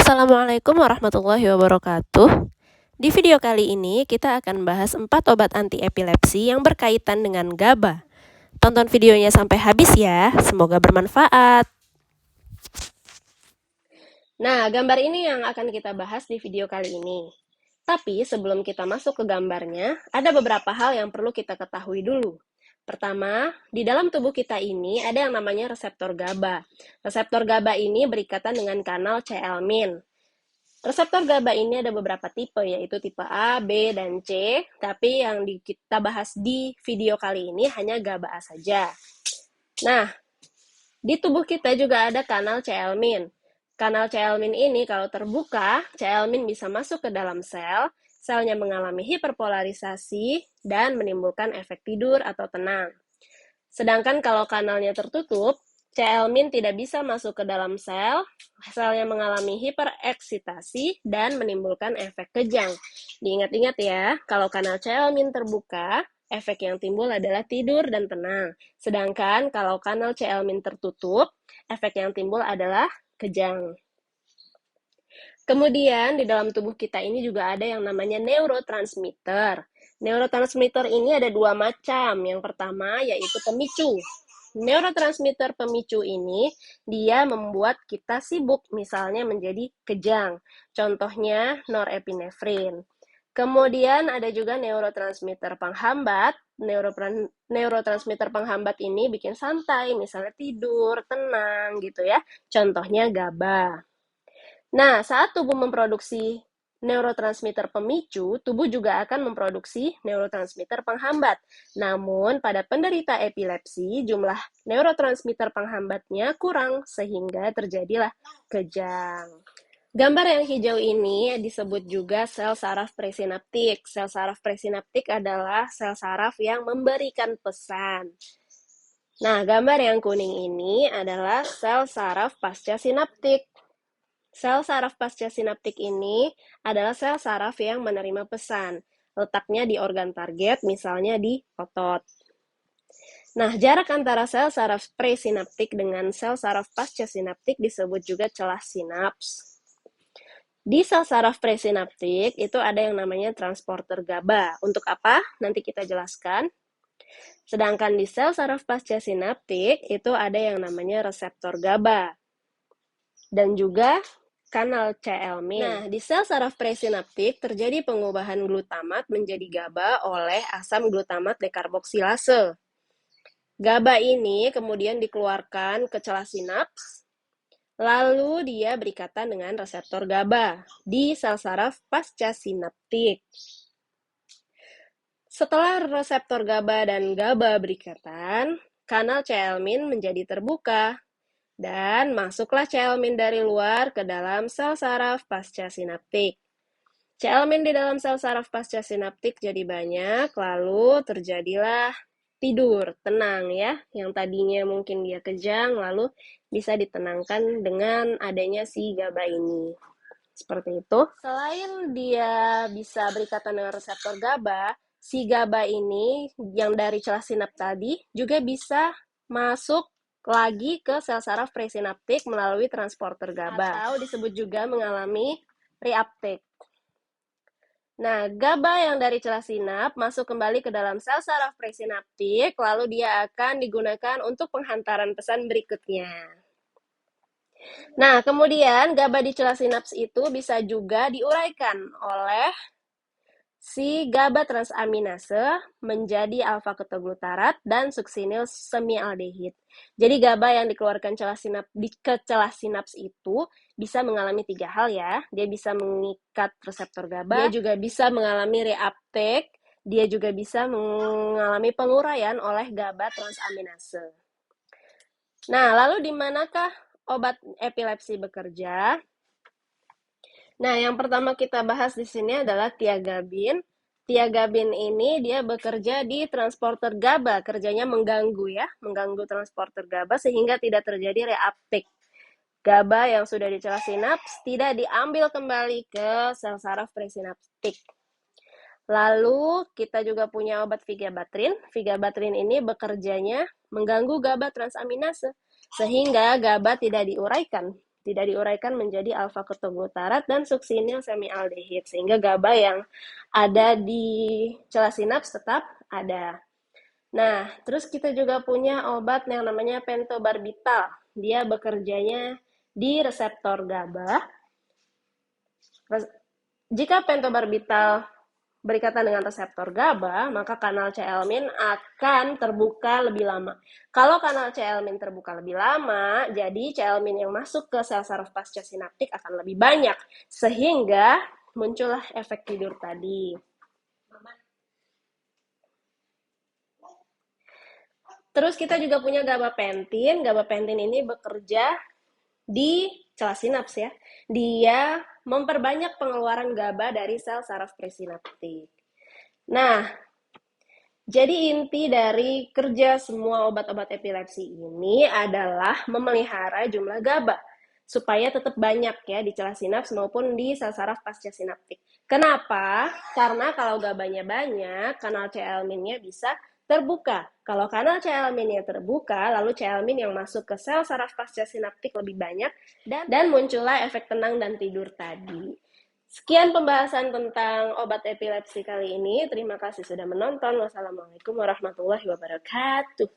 Assalamualaikum warahmatullahi wabarakatuh. Di video kali ini kita akan bahas 4 obat anti epilepsi yang berkaitan dengan GABA. Tonton videonya sampai habis ya, semoga bermanfaat. Nah, gambar ini yang akan kita bahas di video kali ini. Tapi sebelum kita masuk ke gambarnya, ada beberapa hal yang perlu kita ketahui dulu. Pertama, di dalam tubuh kita ini ada yang namanya reseptor GABA. Reseptor GABA ini berikatan dengan kanal C-elmin. Reseptor GABA ini ada beberapa tipe, yaitu tipe A, B, dan C. Tapi yang kita bahas di video kali ini hanya GABA A saja. Nah, di tubuh kita juga ada kanal C-elmin. Kanal C-elmin ini kalau terbuka, C-elmin bisa masuk ke dalam sel, selnya mengalami hiperpolarisasi, dan menimbulkan efek tidur atau tenang. Sedangkan kalau kanalnya tertutup, C-elmin tidak bisa masuk ke dalam sel, selnya mengalami hipereksitasi dan menimbulkan efek kejang. Diingat-ingat ya, kalau kanal C-elmin terbuka, efek yang timbul adalah tidur dan tenang. Sedangkan kalau kanal C-elmin tertutup, efek yang timbul adalah kejang. Kemudian di dalam tubuh kita ini juga ada yang namanya neurotransmitter. Neurotransmitter ini ada 2 macam. Yang pertama yaitu pemicu. Neurotransmitter pemicu ini, dia membuat kita sibuk, misalnya menjadi kejang. Contohnya norepinefrin. Kemudian ada juga neurotransmitter penghambat. Neurotransmitter penghambat ini bikin santai, misalnya tidur, tenang gitu ya. Contohnya GABA. Nah, saat tubuh memproduksi neurotransmitter pemicu, tubuh juga akan memproduksi neurotransmitter penghambat. Namun, pada penderita epilepsi, jumlah neurotransmitter penghambatnya kurang, sehingga terjadilah kejang. Gambar yang hijau ini disebut juga sel saraf presinaptik. Sel saraf presinaptik adalah sel saraf yang memberikan pesan. Nah, gambar yang kuning ini adalah sel saraf pasca sinaptik. Sel saraf pasca sinaptik ini adalah sel saraf yang menerima pesan. Letaknya di organ target, misalnya di otot. Nah, jarak antara sel saraf presinaptik dengan sel saraf pasca sinaptik disebut juga celah sinaps. Di sel saraf presinaptik itu ada yang namanya transporter GABA. Untuk apa? Nanti kita jelaskan. Sedangkan di sel saraf pasca sinaptik itu ada yang namanya reseptor GABA. Dan juga kanal C-elmin. Nah, di sel saraf presinaptik terjadi pengubahan glutamat menjadi GABA oleh asam glutamat dekarboksilase. GABA ini kemudian dikeluarkan ke celah sinaps, lalu dia berikatan dengan reseptor GABA di sel saraf pasca sinaptik. Setelah reseptor GABA dan GABA berikatan, kanal C-elmin menjadi terbuka, dan masuklah C-elmin dari luar ke dalam sel saraf pasca sinaptik. C-elmin di dalam sel saraf pasca sinaptik jadi banyak, lalu terjadilah tidur, tenang ya. Yang tadinya mungkin dia kejang, lalu bisa ditenangkan dengan adanya si GABA ini. Seperti itu. Selain dia bisa berikatan dengan reseptor GABA, si GABA ini yang dari celah sinaps tadi juga bisa masuk lagi ke sel saraf presinaptik melalui transporter GABA, atau disebut juga mengalami reuptake. Nah, GABA yang dari celah sinap masuk kembali ke dalam sel saraf presinaptik, lalu dia akan digunakan untuk penghantaran pesan berikutnya. Nah, kemudian GABA di celah sinaps itu bisa juga diuraikan oleh si GABA transaminase menjadi alfa-ketoglutarat dan suksinil semialdehid. Jadi GABA yang dikeluarkan ke celah sinaps itu bisa mengalami 3 hal ya. Dia bisa mengikat reseptor GABA, dia juga bisa mengalami reuptake, dia juga bisa mengalami penguraian oleh GABA transaminase. Nah, lalu di manakah obat epilepsi bekerja? Nah, yang pertama kita bahas di sini adalah tiagabin. Tiagabin ini dia bekerja di transporter GABA, kerjanya mengganggu ya, mengganggu transporter GABA sehingga tidak terjadi reuptake. GABA yang sudah di celah sinaps tidak diambil kembali ke sel saraf presinaptik. Lalu kita juga punya obat vigabatrin. Vigabatrin ini bekerjanya mengganggu GABA transaminase sehingga GABA tidak diuraikan, tidak diuraikan menjadi alfa ketoglutarat dan suksinil semialdehid, sehingga GABA yang ada di celah sinaps tetap ada. Nah, terus kita juga punya obat yang namanya pentobarbital. Dia bekerjanya di reseptor GABA. Jika pentobarbital berikatan dengan reseptor GABA, maka kanal C-elmin akan terbuka lebih lama. Kalau kanal C-elmin terbuka lebih lama, jadi C-elmin yang masuk ke sel saraf pasca sinaptik akan lebih banyak, sehingga muncullah efek tidur tadi. Terus kita juga punya gabapentin. Gabapentin ini bekerja di celah sinaps ya. Dia memperbanyak pengeluaran GABA dari sel saraf presinaptik. Nah, jadi inti dari kerja semua obat-obat epilepsi ini adalah memelihara jumlah GABA supaya tetap banyak ya di celah sinaps maupun di sel saraf pasca sinaptik. Kenapa? Karena kalau GABA-nya banyak, kanal C-elminnya bisa terbuka. Kalau kanal C-elminnya terbuka, lalu C-elmin yang masuk ke sel saraf pasca sinaptik lebih banyak dan muncullah efek tenang dan tidur tadi. Sekian pembahasan tentang obat epilepsi kali ini. Terima kasih sudah menonton. Wassalamualaikum warahmatullahi wabarakatuh.